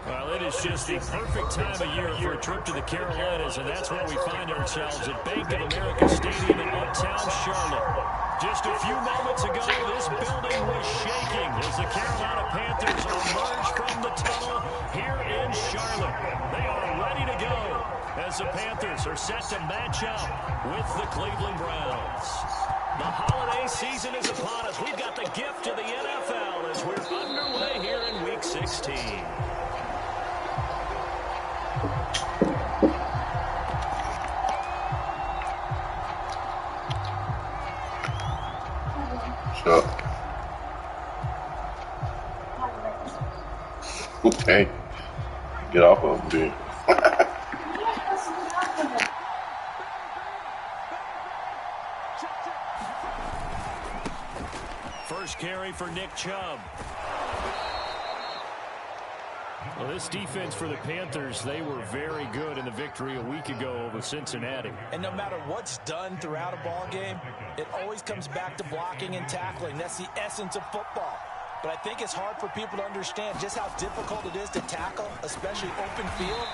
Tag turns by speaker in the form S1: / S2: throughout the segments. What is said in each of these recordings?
S1: Well, it is just the perfect time of year for a trip to the Carolinas, and that's where we find ourselves at Bank of America Stadium in Uptown Charlotte. Just a few moments ago, this building was shaking as the Carolina Panthers emerge from the tunnel here in Charlotte. They are ready to go as the Panthers are set to match up with the Cleveland Browns. The holiday season is upon us. We've got the gift of the NFL as we're underway here in Week 16.
S2: Okay. Get off of him, dude.
S1: First carry for Nick Chubb. Well, this defense for the Panthers, they were very good in the victory a week ago over Cincinnati.
S3: And no matter what's done throughout a ball game, it always comes back to blocking and tackling. That's the essence of football. But I think it's hard for people to understand just how difficult it is to tackle, especially open field.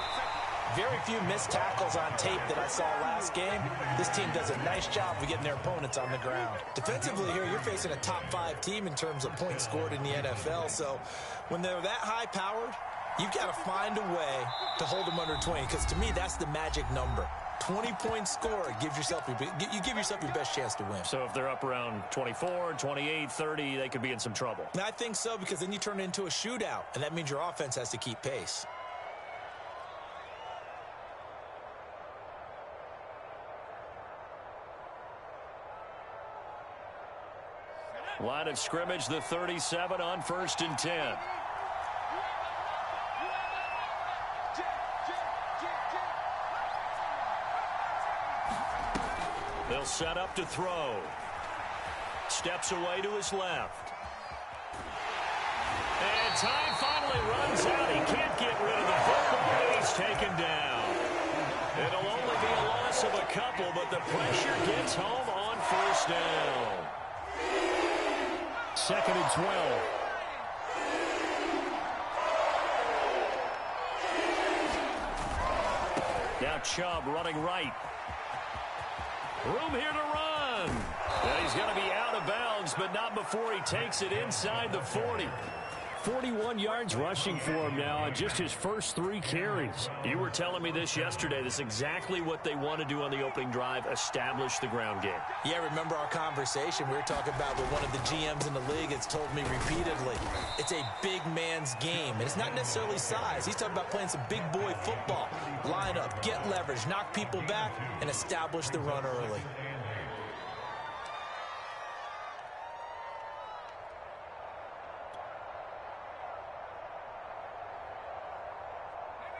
S3: Very few missed tackles on tape that I saw last game. This team does a nice job of getting their opponents on the ground. Defensively here, you're facing a top-5 team in terms of points scored in the NFL. So when they're that high-powered, you've got to find a way to hold them under 20, because to me, that's the magic number. 20-point score gives yourself you give yourself your best chance to win.
S1: So if they're up around 24, 28, 30, they could be in some trouble.
S3: And I think so, because then you turn it into a shootout, and that means your offense has to keep pace.
S1: Line of scrimmage, the 37 on 1st and 10. They'll set up to throw. Steps away to his left. And time finally runs out. He can't get rid of the football. He's taken down. It'll only be a loss of a couple, but the pressure gets home on 1st down. 2nd and 12. Now Chubb running right. Room here to run. And he's going to be out of bounds, but not before he takes it inside the 40. 41 yards rushing for him now on just his first 3 carries. You were telling me this yesterday. This is exactly what they want to do on the opening drive, establish the ground game.
S3: Yeah, remember our conversation we were talking about with one of the GMs in the league has told me repeatedly, it's a big man's game. And it's not necessarily size. He's talking about playing some big boy football. Line up, get leverage, knock people back, and establish the run early.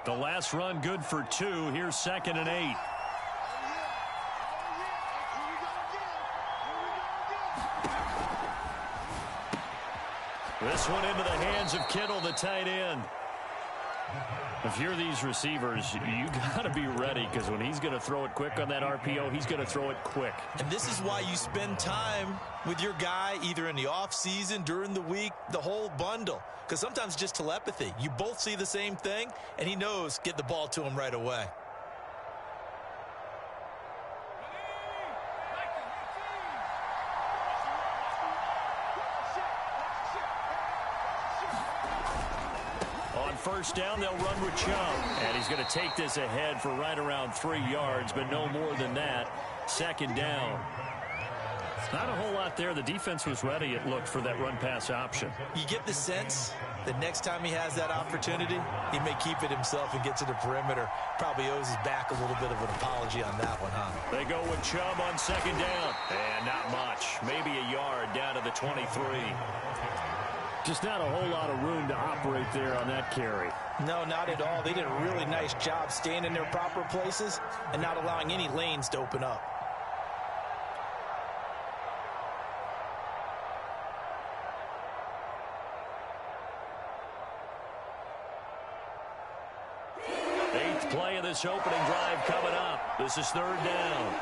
S1: The last run good for 2. Here's 2nd and 8. This one into the hands of Kittle, the tight end. If you're these receivers, you got to be ready, because when he's going to throw it quick on that RPO, he's going to throw it quick.
S3: And this is why you spend time with your guy either in the offseason, during the week, the whole bundle. Because sometimes it's just telepathy. You both see the same thing, and he knows get the ball to him right away.
S1: On 1st down, they'll run with Chubb. And he's going to take this ahead for right around 3 yards, but no more than that. 2nd down. Not a whole lot there. The defense was ready, it looked, for that run-pass option.
S3: You get the sense that next time he has that opportunity, he may keep it himself and get to the perimeter. Probably owes his back a little bit of an apology on that one, huh?
S1: They go with Chubb on 2nd down. And not much. Maybe a yard down to the 23. Just not a whole lot of room to operate there on that carry.
S3: No, not at all. They did a really nice job staying in their proper places and not allowing any lanes to open up.
S1: Eighth play of this opening drive coming up. This is third down.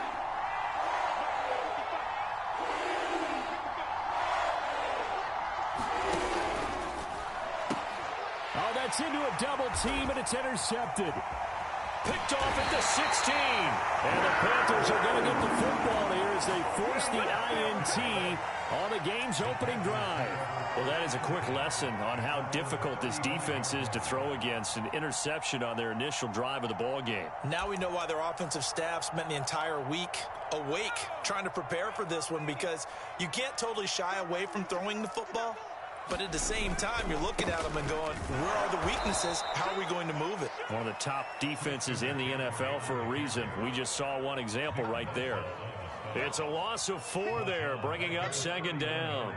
S1: Oh, that's into a double team, and it's intercepted. Picked off at the 16. And the Panthers are going to get the football here as they force the INT on the game's opening drive. Well, that is a quick lesson on how difficult this defense is to throw against. An interception on their initial drive of the ball game.
S3: Now we know why their offensive staff spent the entire week awake trying to prepare for this one, because you can't totally shy away from throwing the football. But at the same time, you're looking at them and going, where are the weaknesses? How are we going to move it?
S1: One of the top defenses in the NFL for a reason. We just saw one example right there. It's a loss of 4 there, bringing up second down.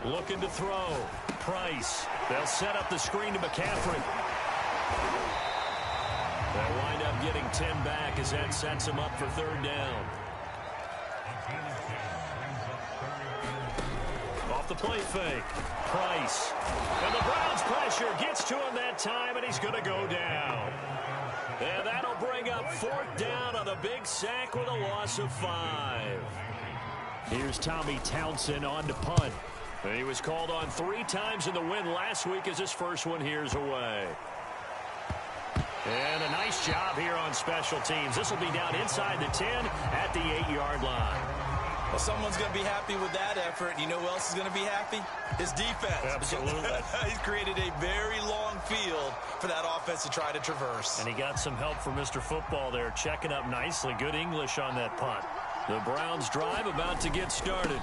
S1: Looking to throw. Price. They'll set up the screen to McCaffrey. They'll wind up getting 10 back as that sets him up for third down. Off the play fake. Price. And the Browns pressure gets to him that time, and he's going to go down. And that'll bring up fourth down on a big sack with a loss of 5. Here's Tommy Townsend on to punt. He was called on 3 times in the win last week as his first one here's away. And a nice job here on special teams. This will be down inside the 10 at the 8-yard line.
S3: Well, someone's going to be happy with that effort. You know who else is going to be happy? His defense.
S1: Absolutely.
S3: He's created a very long field for that offense to try to traverse.
S1: And he got some help from Mr. Football there, checking up nicely. Good English on that punt. The Browns drive about to get started.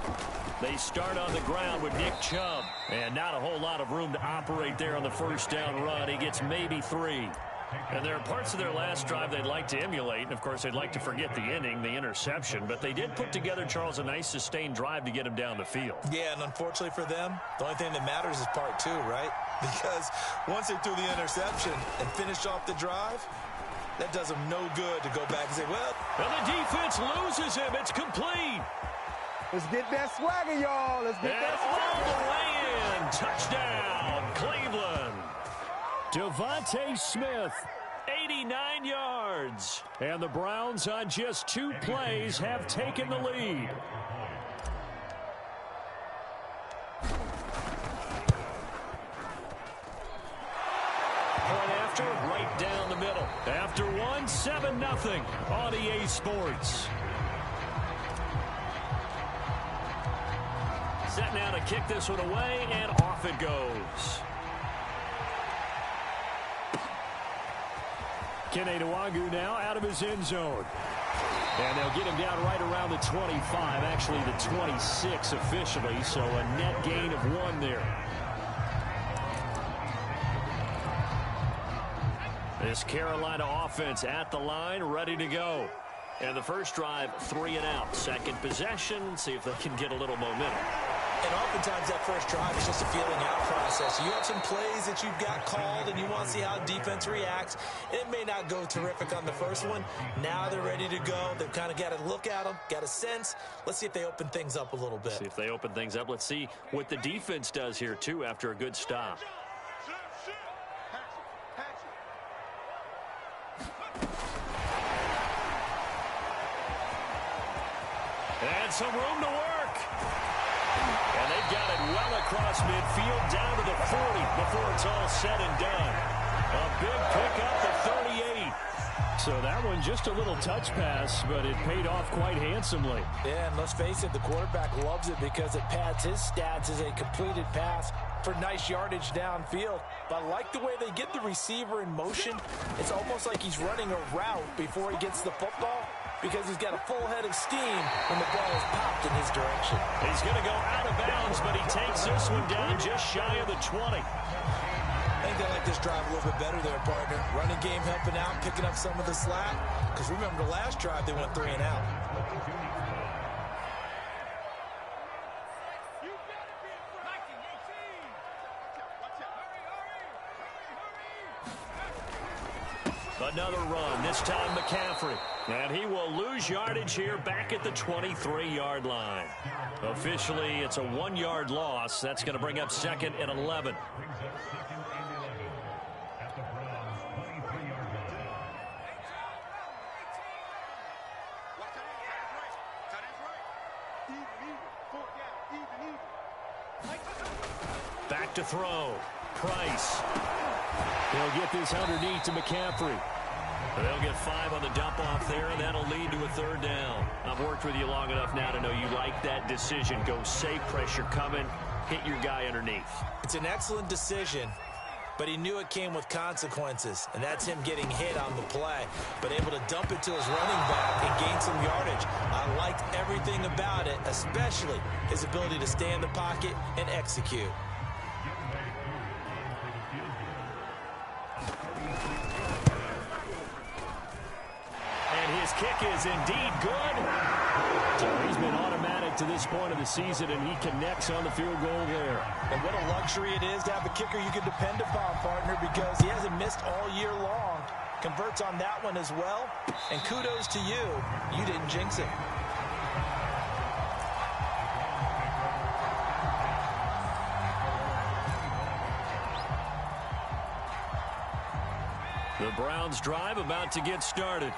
S1: They start on the ground with Nick Chubb. And not a whole lot of room to operate there on the first down run. He gets maybe 3. And there are parts of their last drive they'd like to emulate. And, of course, they'd like to forget the inning, the interception. But they did put together, Charles, a nice sustained drive to get him down the field.
S3: Yeah, and unfortunately for them, the only thing that matters is part 2, right? Because once they threw the interception and finished off the drive, that does them no good to go back and say, well.
S1: And the defense loses him. It's complete.
S4: Let's get that swagger, y'all. Let's get that swagger.
S1: All the way in. Touchdown, Cleveland. Devontae Smith, 89 yards. And the Browns on just 2 plays have taken the lead. Point after, right down the middle. After 1, 7-0 on EA Sports. Set now to kick this one away, and off it goes. Kene Nwagu now out of his end zone. And they'll get him down right around the 25, actually the 26 officially, so a net gain of 1 there. This Carolina offense at the line, ready to go. And the first drive, 3 and out. Second possession, see if they can get a little momentum.
S3: And oftentimes that first drive is just a feeling out process. You have some plays that you've got called and you want to see how defense reacts. It may not go terrific on the first one. Now they're ready to go. They've kind of got to look at them, got a sense. Let's see if they open things up a little bit.
S1: See if they open things up. Let's see what the defense does here, too, after a good stop. And some room to work. And they've got it well across midfield down to the 40 before it's all said and done. A big pickup of 38. So that one just a little touch pass, but it paid off quite handsomely.
S3: Yeah, and let's face it, the quarterback loves it because it pads his stats as a completed pass. for nice yardage downfield. But I like the way they get the receiver in motion. It's almost like he's running a route before he gets the football, because he's got a full head of steam when the ball is popped in his direction.
S1: He's going to go out of bounds, but he takes this one down just shy of the 20.
S3: I think they like this drive a little bit better there, partner. Running game helping out, picking up some of the slack. Because remember, the last drive, they went 3 and out.
S1: Another run, this time McCaffrey. And he will lose yardage here back at the 23-yard line. Officially, it's a 1-yard loss. That's going to bring up 2nd and 11. Back to throw. Price. He'll get this underneath to McCaffrey. They'll get 5 on the dump-off there, and that'll lead to a 3rd down. I've worked with you long enough now to know you like that decision. Go safe, pressure coming, hit your guy underneath.
S3: It's an excellent decision, but he knew it came with consequences, and that's him getting hit on the play, but able to dump it to his running back and gain some yardage. I liked everything about it, especially his ability to stay in the pocket and execute.
S1: His kick is indeed good. So he's been automatic to this point of the season, and he connects on the field goal there.
S3: And what a luxury it is to have a kicker you can depend upon, partner, because he hasn't missed all year long. Converts on that one as well. And kudos to you. You didn't jinx him.
S1: The Browns drive about to get started.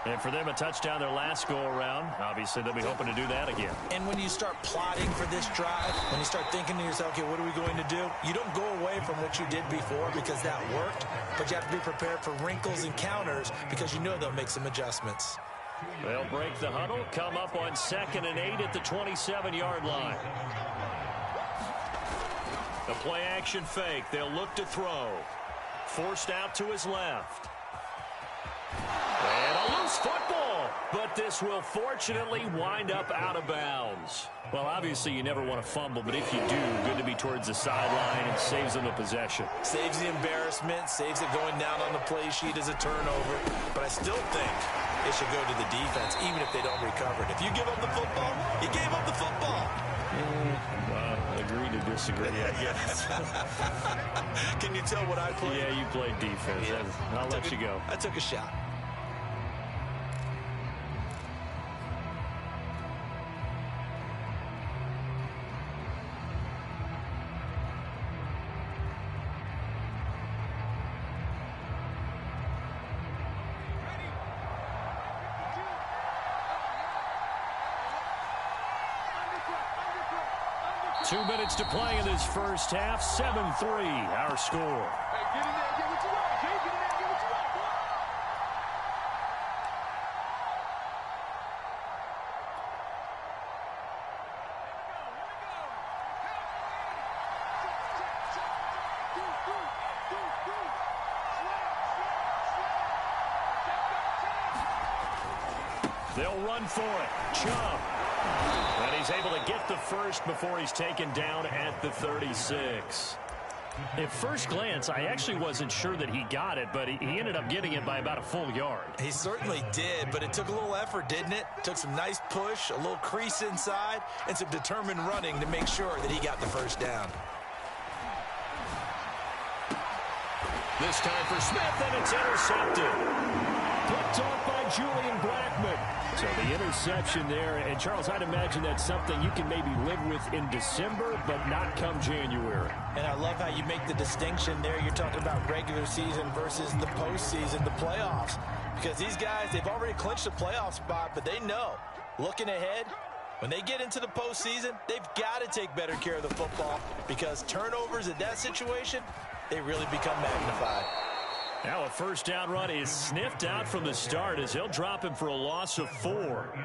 S1: And for them, a touchdown their last go-around. Obviously, they'll be hoping to do that again.
S3: And when you start plotting for this drive, when you start thinking to yourself, okay, what are we going to do? You don't go away from what you did before because that worked, but you have to be prepared for wrinkles and counters because you know they'll make some adjustments.
S1: They'll break the huddle, come up on 2nd and 8 at the 27-yard line. The play-action fake. They'll look to throw. Forced out to his left. And a loose football, but this will fortunately wind up out of bounds. Well, obviously, you never want to fumble, but if you do, good to be towards the sideline and saves them a possession.
S3: Saves the embarrassment, saves it going down on the play sheet as a turnover, but I still think it should go to the defense, even if they don't recover it. If you give up the football, you gave up the football.
S1: Agree to disagree, I guess.
S3: Can you tell what I played?
S1: Yeah, you played defense. Yeah. I'll let you go.
S3: I took a shot.
S1: Two minutes to play in this first half. 7-3, our score.
S4: Hey, get in there, get what you want, G. Get in there, get what you want, boy.
S1: They'll run for it. Chubb. And he's able to get the first before he's taken down at the 36. At first glance, I actually wasn't sure that he got it, but he ended up getting it by about a full yard.
S3: He certainly did, but it took a little effort, didn't it? Took some nice push, a little crease inside, and some determined running to make sure that he got the first down.
S1: This time for Smith, and it's intercepted. Picked off by Julian Blackmon. So the interception there, and Charles, I'd imagine that's something you can maybe live with in December, but not come January.
S3: And I love how you make the distinction there. You're talking about regular season versus the postseason, the playoffs. Because these guys, they've already clinched a playoff spot, but they know, looking ahead, when they get into the postseason, they've got to take better care of the football because turnovers in that situation, they really become magnified.
S1: Now a first down run is sniffed out from the start as they'll drop him for a loss of 4.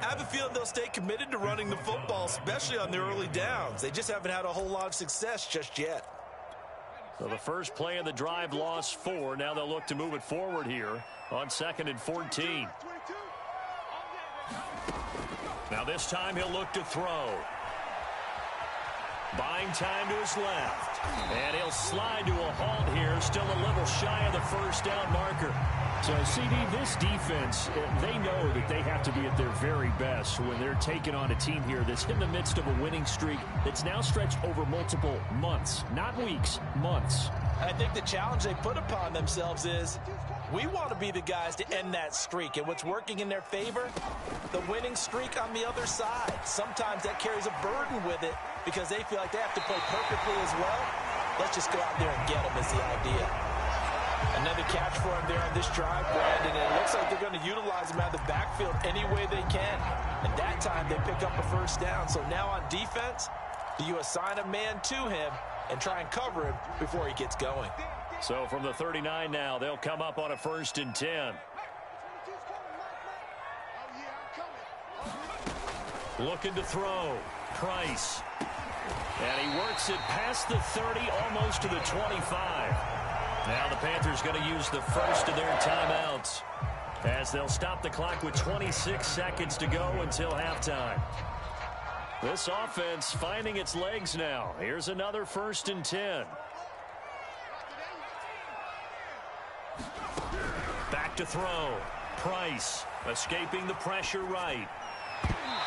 S3: I have a feeling they'll stay committed to running the football, especially on the early downs. They just haven't had a whole lot of success just yet.
S1: So the first play of the drive lost 4. Now they'll look to move it forward here on 2nd and 14. Now this time he'll look to throw. Buying time to his left. And he'll slide to a halt here, still a little shy of the first down marker.
S5: So, CD, this defense, they know that they have to be at their very best when they're taking on a team here that's in the midst of a winning streak that's now stretched over multiple months, not weeks, months.
S3: I think the challenge they put upon themselves is we want to be the guys to end that streak. And what's working in their favor? The winning streak on the other side. Sometimes that carries a burden with it because they feel like they have to play perfectly as well. Let's just go out there and get them is the idea. Another catch for him there on this drive, Brandon. And it looks like they're going to utilize him out of the backfield any way they can. And that time they pick up a first down. So now on defense, do you assign a man to him and try and cover him before he gets going?
S1: So from the 39 now, they'll come up on a 1st and 10. Looking to throw. Price. And he works it past the 30, almost to the 25. Now the Panthers going to use the first of their timeouts as they'll stop the clock with 26 seconds to go until halftime. This offense finding its legs now. Here's another 1st and 10. Back to throw. Price escaping the pressure right.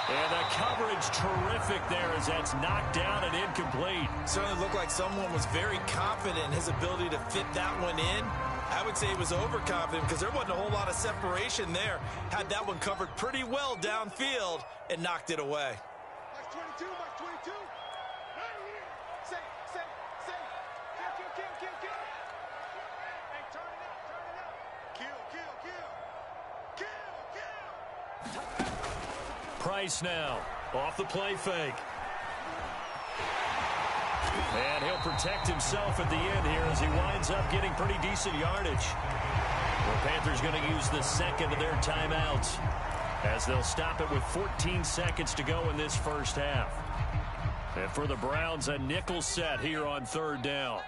S1: And the coverage terrific there as that's knocked down and incomplete.
S3: Certainly looked like someone was very confident in his ability to fit that one in. I would say he was overconfident because there wasn't a whole lot of separation there. Had that one covered pretty well downfield and knocked it away.
S4: Mark 22, Mark 22. Right here. Say. Kill. Hey, turn it up. Kill.
S1: Price now off the play fake. And he'll protect himself at the end here as he winds up getting pretty decent yardage. The Panthers going to use the second of their timeouts as they'll stop it with 14 seconds to go in this first half. And for the Browns, a nickel set here on 3rd down.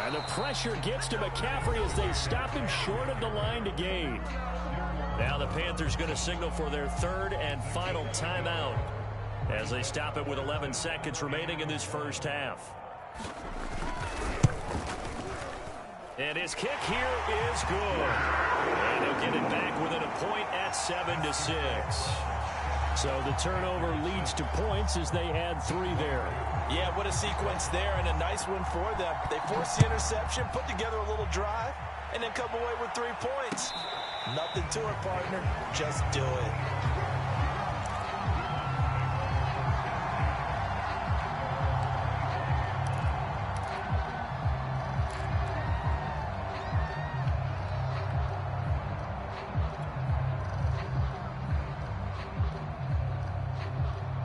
S1: And the pressure gets to McCaffrey as they stop him short of the line to gain. Now the Panthers going to signal for their 3rd and final timeout as they stop it with 11 seconds remaining in this first half. And his kick here is good. And he'll get it back within a point at 7-6.
S5: So the turnover leads to points as they add 3 there.
S3: Yeah, what a sequence there, and a nice one for them. They force the interception, put together a little drive, and then come away with 3 points. Nothing to it, partner. Just do it.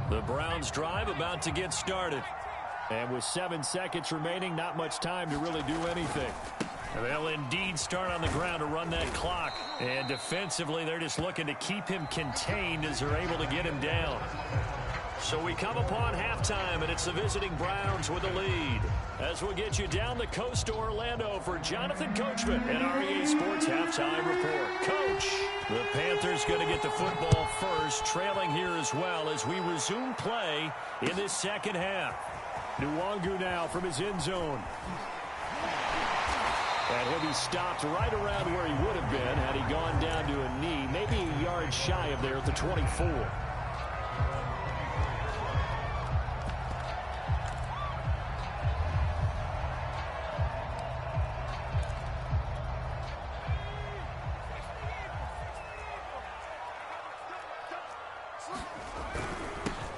S1: The Browns drive about to get started.
S5: And with 7 seconds remaining, not much time to really do anything.
S1: They'll indeed start on the ground to run that clock. And defensively, they're just looking to keep him contained as they're able to get him down. So we come upon halftime, and it's the visiting Browns with the lead. As we'll get you down the coast to Orlando for Jonathan Coachman and REA Sports Halftime Report. Coach, the Panthers going to get the football first, trailing here as well as we resume play in this second half.
S5: Nwangu now from his end zone. And he'll be stopped right around where he would have been had he gone down to a knee, maybe a yard shy of there at the 24.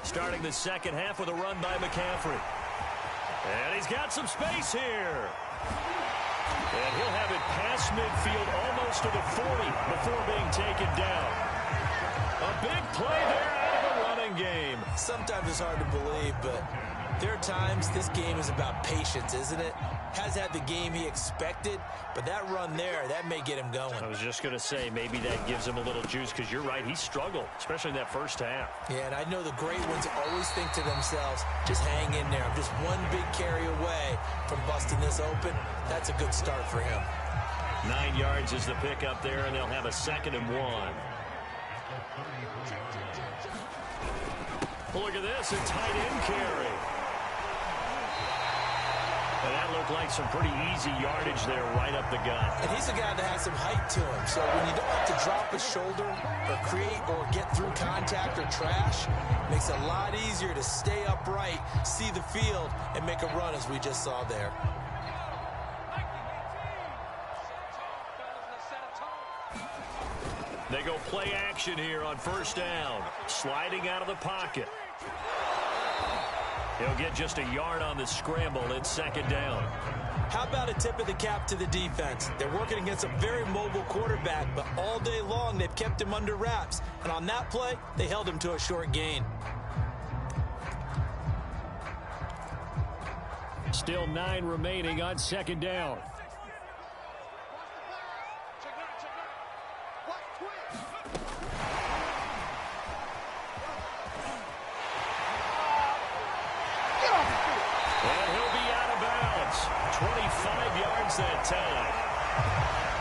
S1: Starting the second half with a run by McCaffrey. And he's got some space here. And he'll have it past midfield almost to the 40 before being taken down. A big play there out of the running running game.
S3: Sometimes it's hard to believe, but there are times this game is about patience, isn't it? Has had the game he expected, but that run there, that may get him going.
S5: I was just going to say, maybe that gives him a little juice, because you're right, he struggled, especially in that first half.
S3: Yeah, and I know the great ones always think to themselves, just hang in there. I'm just one big carry away from busting this open. That's a good start for him.
S1: 9 yards is the pickup there, and they'll have a 2nd and 1. Look at this, a tight end carry. And that looked like some pretty easy yardage there right up the gut.
S3: And he's a guy that has some height to him. So when you don't have to drop a shoulder or create or get through contact or trash, it makes it a lot easier to stay upright, see the field, and make a run as we just saw there.
S1: They go play action here on 1st down. Sliding out of the pocket. He'll get just a yard on the scramble. It's 2nd down.
S3: How about a tip of the cap to the defense? They're working against a very mobile quarterback, but all day long they've kept him under wraps. And on that play, they held him to a short gain.
S5: Still 9 remaining on 2nd down.
S1: And he'll be out of bounds. 25 yards that time.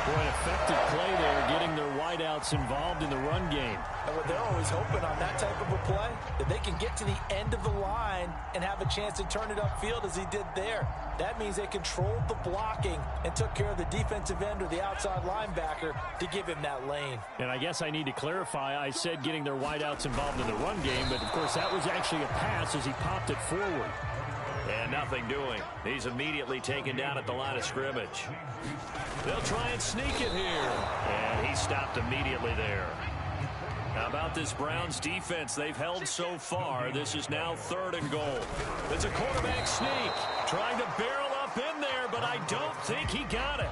S5: Boy, an effective play there, getting their wideouts involved in the run game.
S3: And what they're always hoping on that type of a play, that they can get to the end of the line and have a chance to turn it upfield as he did there. That means they controlled the blocking and took care of the defensive end or the outside linebacker to give him that lane.
S5: And I guess I need to clarify, I said getting their wideouts involved in the run game, but of course that was actually a pass as he popped it forward.
S1: And nothing doing. He's immediately taken down at the line of scrimmage. They'll try and sneak it here. And he stopped immediately there. How about this Browns defense they've held so far? This is now 3rd and goal. It's a quarterback sneak. Trying to barrel up in there, but I don't think he got it.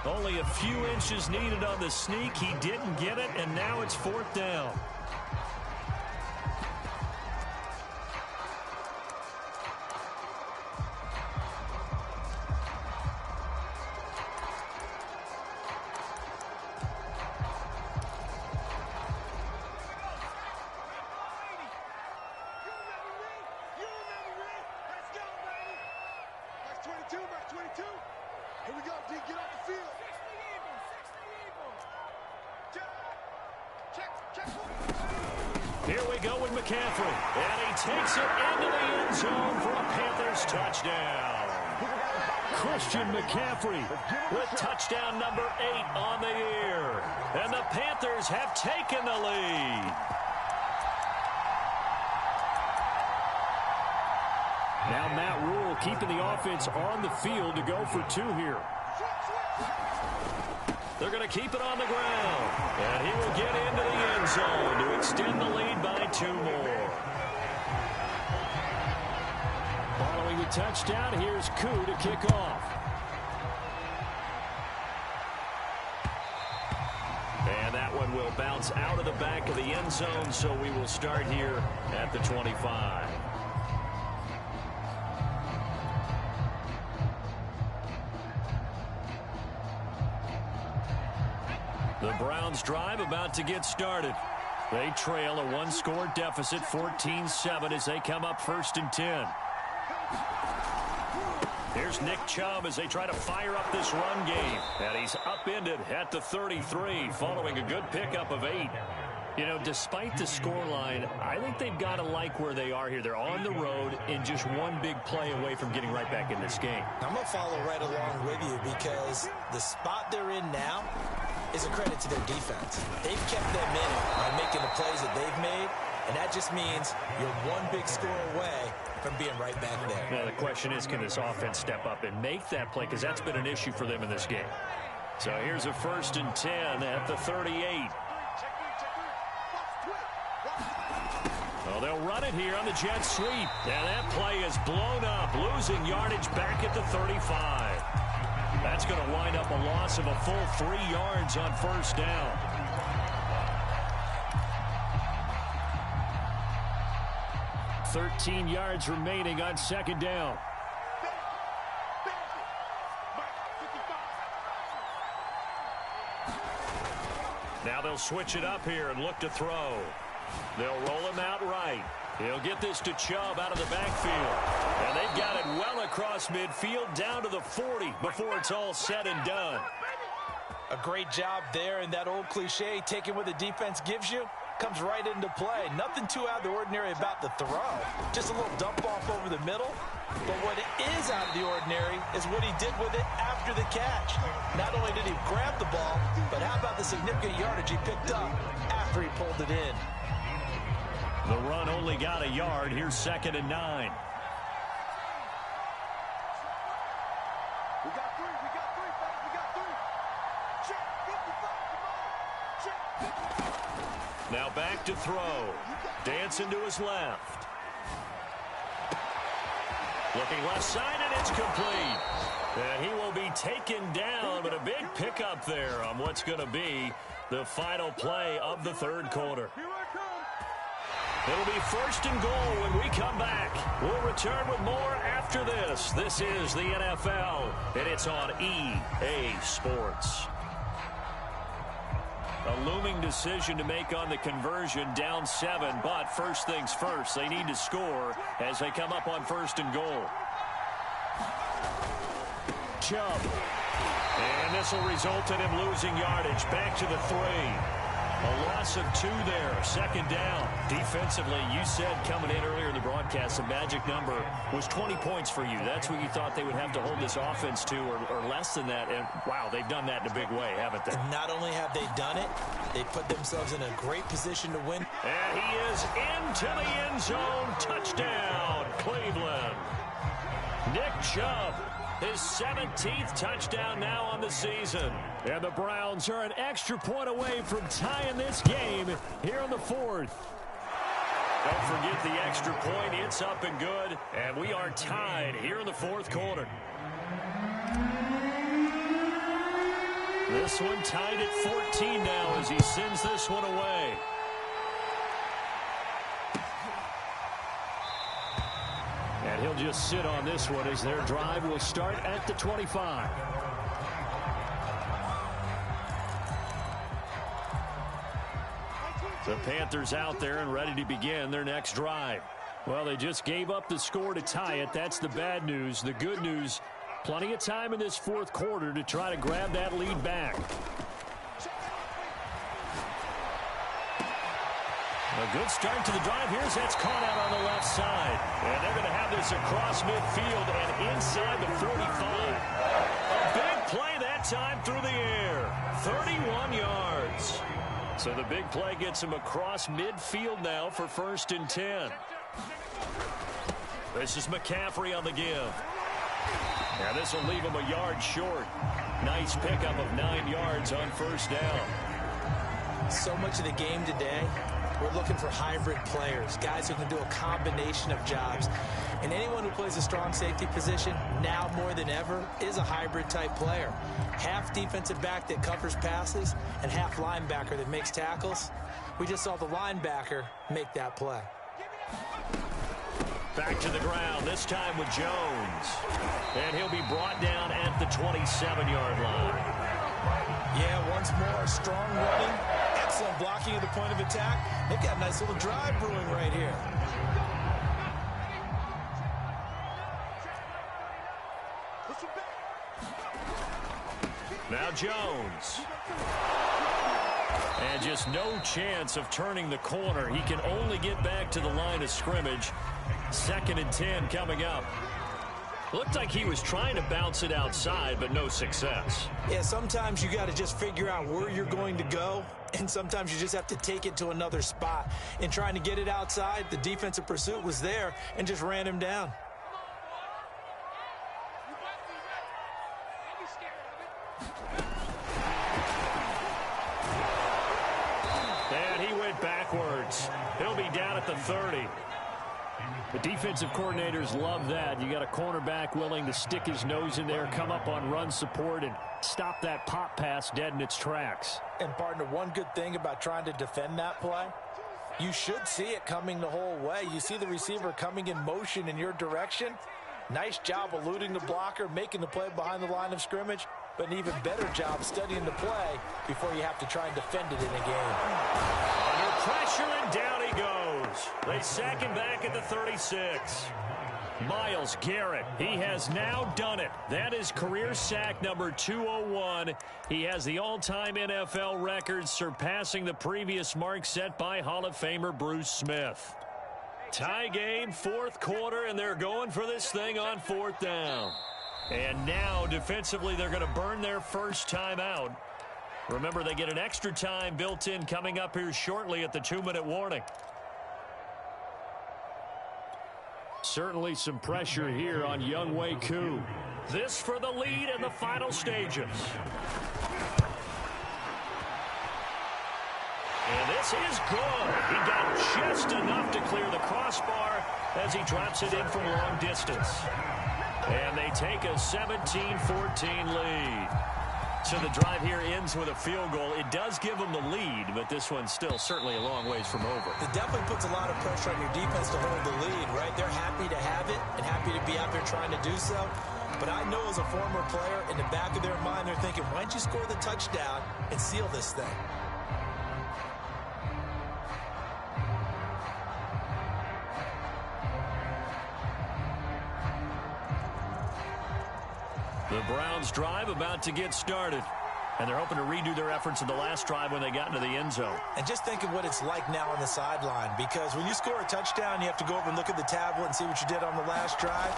S1: Only a few inches needed on the sneak. He didn't get it, and now it's 4th down.
S4: Here we go, D. Get off the field.
S1: Here we go with McCaffrey. And he takes it into the end zone for a Panthers touchdown.
S5: Christian McCaffrey
S1: With touchdown number 8 on the year. And the Panthers have taken the lead.
S5: Now Matt Rule keeping the offense on the field to go for 2 here.
S1: They're going to keep it on the ground. And he will get into the end zone to extend the lead by 2 more.
S5: Following the touchdown, here's Koo to kick off.
S1: And that one will bounce out of the back of the end zone, so we will start here at the 25. The Browns drive about to get started. They trail a 1-score deficit, 14-7, as they come up 1st and 10. Here's Nick Chubb as they try to fire up this run game. And he's upended at the 33 following a good pickup of 8. You know, despite the scoreline, I think they've got to like where they are here. They're on the road and just one big play away from getting right back in this game.
S3: I'm going to follow right along with you because the spot they're in now is a credit to their defense. They've kept them in it by making the plays that they've made, and that just means you're one big score away from being right back there.
S5: Now, the question is, can this offense step up and make that play? Because that's been an issue for them in this game.
S1: So here's a 1st and 10 at the 38. Well, they'll run it here on the jet sweep. And that play is blown up, losing yardage back at the 35. That's going to wind up a loss of a full 3 yards on 1st down.
S5: 13 yards remaining on second down. Now they'll switch it up here and look to throw. They'll roll him out right. He'll get this to Chubb out of the backfield. And they've got it well across midfield down to the 40 before it's all said and done.
S3: A great job there, and that old cliche, taking what the defense gives you, comes right into play. Nothing too out of the ordinary about the throw. Just a little dump off over the middle. But what is out of the ordinary is what he did with it after the catch. Not only did he grab the ball, but how about the significant yardage he picked up after he pulled it in.
S5: The run only got a yard. Here's 2nd and 9.
S4: We got three, fellas, we got three. Check, 55, come on. Check.
S5: Now back to throw. Dancing to his left. Looking left side, and it's complete. And he will be taken down, but a big pickup there on what's going to be the final play of the third quarter. It'll be 1st and goal when we come back. We'll return with more after this. This is the NFL, and it's on EA Sports. A looming decision to make on the conversion, down 7, but first things first, they need to score as they come up on 1st and goal. Chubb. And this will result in him losing yardage. Back to the 3. A loss of 2 there, 2nd down. Defensively, you said coming in earlier in the broadcast, the magic number was 20 points for you. That's what you thought they would have to hold this offense to, or less than that. And, wow, they've done that in a big way, haven't they?
S3: And not only have they done it, they put themselves in a great position to win.
S5: And he is into the end zone. Touchdown, Cleveland. Nick Chubb. His 17th touchdown now on the season. And the Browns are an extra point away from tying this game here in the 4th. Don't forget the extra point. It's up and good. And we are tied here in the 4th quarter. This one tied at 14 now as he sends this one away. And he'll just sit on this one as their drive will start at the 25. The Panthers out there and ready to begin their next drive. Well, they just gave up the score to tie it. That's the bad news. The good news, plenty of time in this 4th quarter to try to grab that lead back. A good start to the drive. Here's that's caught out on the left side. And they're going to have this across midfield and inside the 45. A big play that time through the air. 31 yards. So the big play gets him across midfield now for 1st and 10. This is McCaffrey on the give. Now this will leave him a yard short. Nice pickup of 9 yards on 1st down.
S3: So much of the game today, we're looking for hybrid players, guys who can do a combination of jobs. And anyone who plays a strong safety position, now more than ever, is a hybrid type player. Half defensive back that covers passes and half linebacker that makes tackles. We just saw the linebacker make that play.
S5: Back to the ground, this time with Jones. And he'll be brought down at the 27-yard line.
S3: Yeah, once more, strong running, excellent blocking at the point of attack. They've got a nice little drive brewing right here.
S5: Now Jones. And just no chance of turning the corner. He can only get back to the line of scrimmage. 2nd and 10 coming up. Looked like he was trying to bounce it outside, but no success.
S3: Yeah, sometimes you got to just figure out where you're going to go, and sometimes you just have to take it to another spot. In trying to get it outside, the defensive pursuit was there and just ran him down.
S5: And he went backwards. He'll be down at the 30. The defensive coordinators love that. You got a cornerback willing to stick his nose in there, come up on run support, and stop that pop pass dead in its tracks.
S3: And, partner, one good thing about trying to defend that play, You should see it coming the whole way. You see the receiver coming in motion in your direction. Nice job eluding the blocker, making the play behind the line of scrimmage, but an even better job studying the play before you have to try and defend it in a game.
S5: Under pressure, and down he goes. They sack him back at the 36. Myles Garrett, he has now done it. That is career sack number 201. He has the all-time NFL record, surpassing the previous mark set by Hall of Famer Bruce Smith. Tie game, fourth quarter, and they're going for this thing on fourth down. And now, defensively, they're going to burn their first time out. Remember, they get an extra time built in coming up here shortly at the 2-minute warning. Certainly some pressure here on Younghoe Koo. This for the lead in the final stages. And this is good. He got just enough to clear the crossbar as he drops it in from long distance. And they take a 17-14 lead. So the drive here ends with a field goal. It does give them the lead, but this one's still certainly a long ways from over.
S3: It definitely puts a lot of pressure on your defense to hold the lead, right? They're happy to have it and happy to be out there trying to do so. But I know as a former player, in the back of their mind, they're thinking, why don't you score the touchdown and seal this thing?
S5: The Browns drive about to get started. And they're hoping to redo their efforts in the last drive when they got into the end zone.
S3: And just think of what it's like now on the sideline, because when you score a touchdown, you have to go over and look at the tablet and see what you did on the last drive.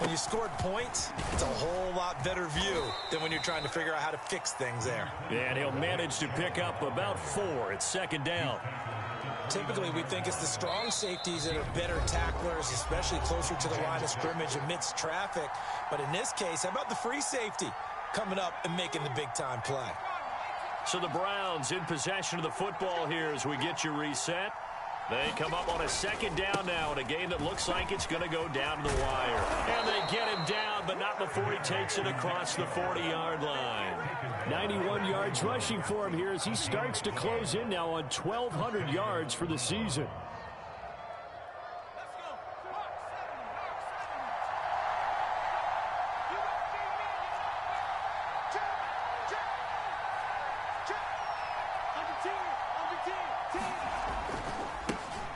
S3: When you scored points, it's a whole lot better view than when you're trying to figure out how to fix things there.
S5: Yeah, and he'll manage to pick up about 4. It's second down.
S3: Typically, we think it's the strong safeties that are better tacklers, especially closer to the line of scrimmage amidst traffic. But in this case, how about the free safety coming up and making the big-time play?
S5: So the Browns in possession of the football here as we get you reset. They come up on a second down now in a game that looks like it's going to go down to the wire. And they get him down, but not before he takes it across the 40-yard line. 91 yards rushing for him here as he starts to close in now on 1,200 yards for the season.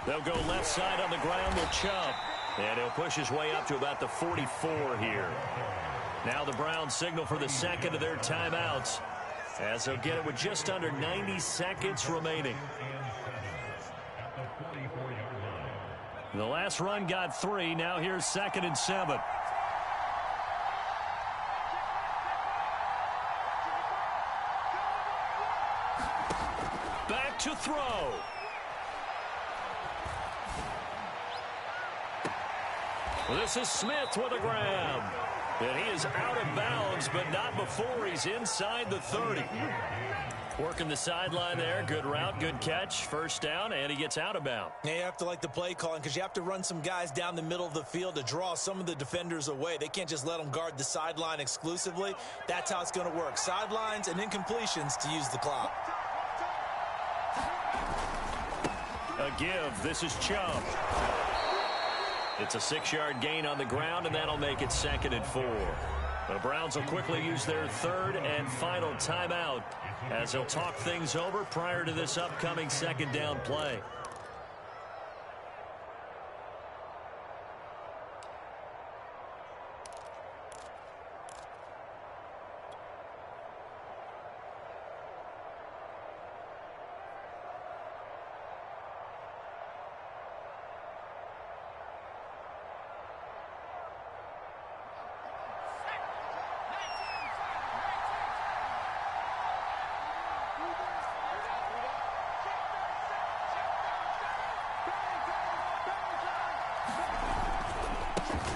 S5: They'll go left side on the ground with Chubb. And he'll push his way up to about the 44 here. Now the Browns signal for the second of their timeouts, as they'll get it with just under 90 seconds remaining. The last run got 3. Now here's 2nd and 7. Back to throw. This is Smith with a grab. And he is out of bounds, but not before he's inside the 30. Working the sideline there. Good route, good catch. First down, and he gets out of bounds.
S3: Yeah, you have to like the play calling because you have to run some guys down the middle of the field to draw some of the defenders away. They can't just let them guard the sideline exclusively. That's how it's going to work. Sidelines and incompletions to use the clock.
S5: A give. This is Chubb. It's a 6-yard gain on the ground, and that'll make it 2nd and 4. The Browns will quickly use their 3rd and final timeout as they'll talk things over prior to this upcoming 2nd down play.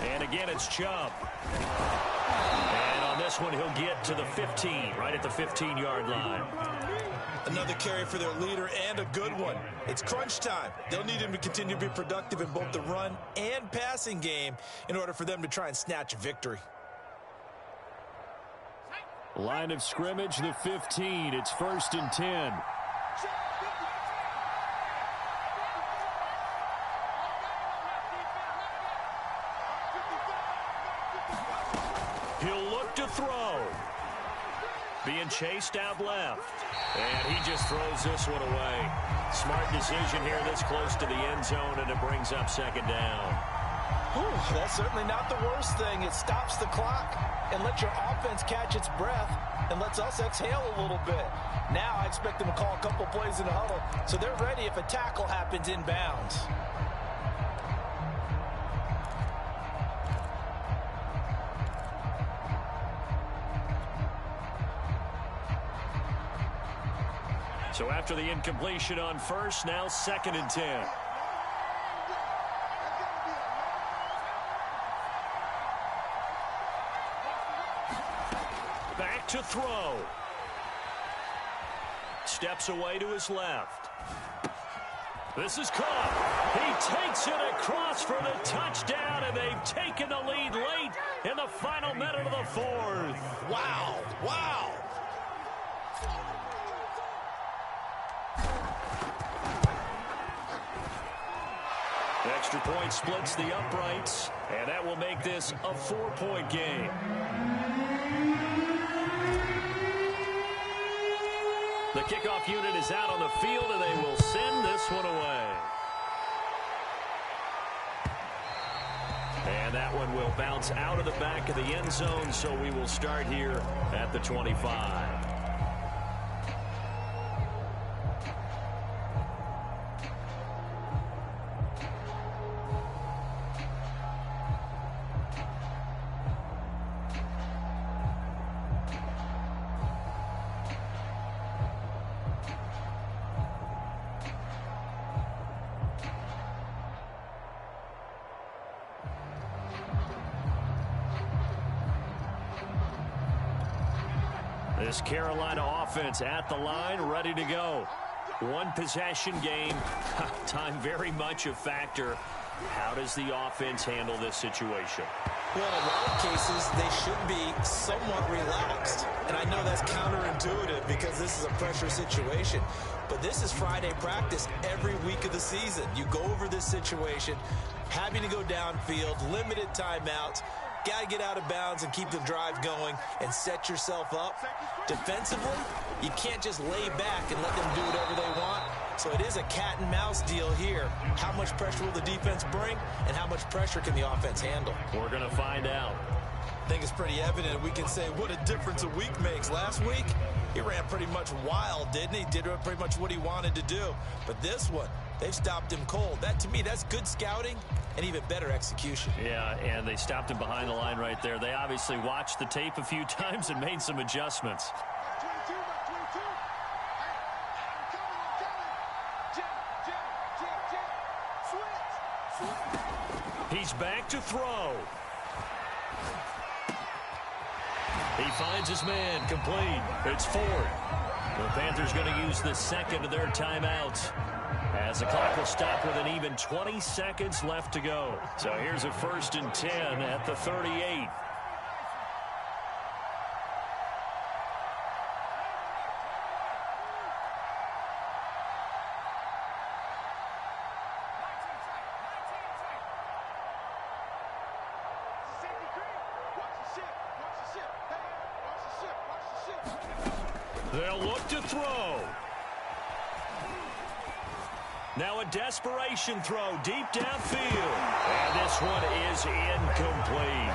S5: And again, it's Chubb. And on this one, he'll get to the 15, right at the 15-yard line.
S3: Another carry for their leader and a good one. It's crunch time. They'll need him to continue to be productive in both the run and passing game in order for them to try and snatch a victory.
S5: Line of scrimmage, the 15. It's 1st and 10. back to throw. Being chased out left. And he just throws this one away. Smart decision here this close to the end zone, and it brings up second down.
S3: Whew, that's certainly not the worst thing. It stops the clock and lets your offense catch its breath and lets us exhale a little bit. Now I expect them to call a couple plays in the huddle, so they're ready if a tackle happens inbounds.
S5: So after the incompletion on first, now 2nd and 10. Back to throw. Steps away to his left. This is caught. He takes it across for the touchdown, and they've taken the lead late in the final minute of the fourth.
S3: Wow, wow.
S5: Extra point splits the uprights, and that will make this a 4-point game. The kickoff unit is out on the field, and they will send this one away. And that one will bounce out of the back of the end zone, so we will start here at the 25. This Carolina offense at the line, ready to go. One possession game. Time very much a factor. How does the offense handle this situation?
S3: Well, in a lot of cases, they should be somewhat relaxed. And I know that's counterintuitive because this is a pressure situation. But this is Friday practice every week of the season. You go over this situation, having to go downfield, limited timeouts. Got to get out of bounds and keep the drive going and set yourself up. Defensively, you can't just lay back and let them do whatever they want. So it is a cat and mouse deal here. How much pressure will the defense bring, and how much pressure can the offense handle?
S5: We're going to find out.
S3: I think it's pretty evident. We can say what a difference a week makes. Last week, he ran pretty much wild, didn't he? Did pretty much what he wanted to do. But this one, they've stopped him cold. That, to me, that's good scouting and even better execution.
S5: Yeah, and they stopped him behind the line right there. They obviously watched the tape a few times and made some adjustments. He's back to throw. He finds his man, complete. It's 4. The Panthers going to use the second of their timeouts, as the clock will stop with an even 20 seconds left to go. So here's a 1st and 10 at the 38. They'll look to throw. Now a desperation throw deep downfield. And this one is incomplete.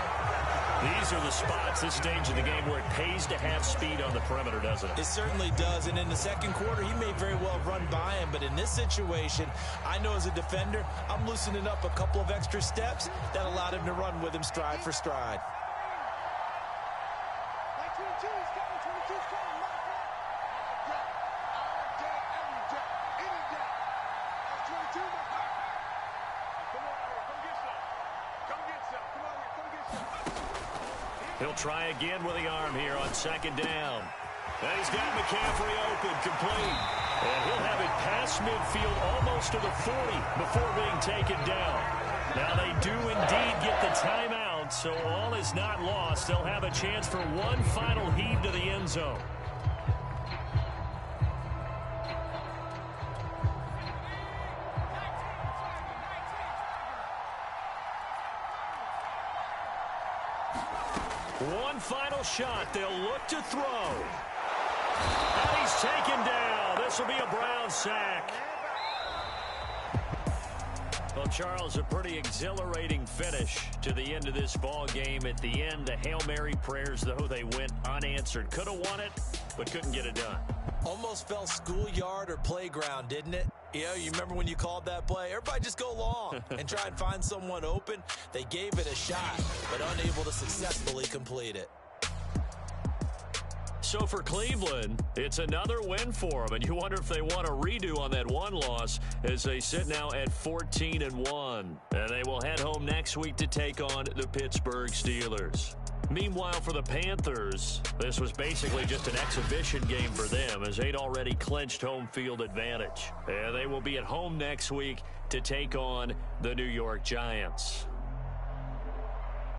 S5: These are the spots, this stage of the game, where it pays to have speed on the perimeter, doesn't it?
S3: It certainly does. And in the second quarter, he may very well run by him. But in this situation, I know as a defender, I'm loosening up a couple of extra steps that allowed him to run with him stride for stride.
S5: He'll try again with the arm here on 2nd down. And he's got McCaffrey open, complete. And he'll have it past midfield almost to the 40 before being taken down. Now they do indeed get the timeout, so all is not lost. They'll have a chance for one final heave to the end zone. one final shot. They'll look to throw. And he's taken down. This will be a Brown sack. Well, Charles, a pretty exhilarating finish to the end of this ball game. At the end, the Hail Mary prayers, though, they went unanswered. Could have won it, but couldn't get it done.
S3: Almost felt schoolyard or playground, didn't it? You know, you remember when you called that play? Everybody just go long and try and find someone open. They gave it a shot, but unable to successfully complete it.
S5: So for Cleveland, it's another win for them, and you wonder if they want a redo on that one loss as they sit now at 14-1. And they will head home next week to take on the Pittsburgh Steelers. Meanwhile, for the Panthers, this was basically just an exhibition game for them as they'd already clinched home field advantage. And they will be at home next week to take on the New York Giants.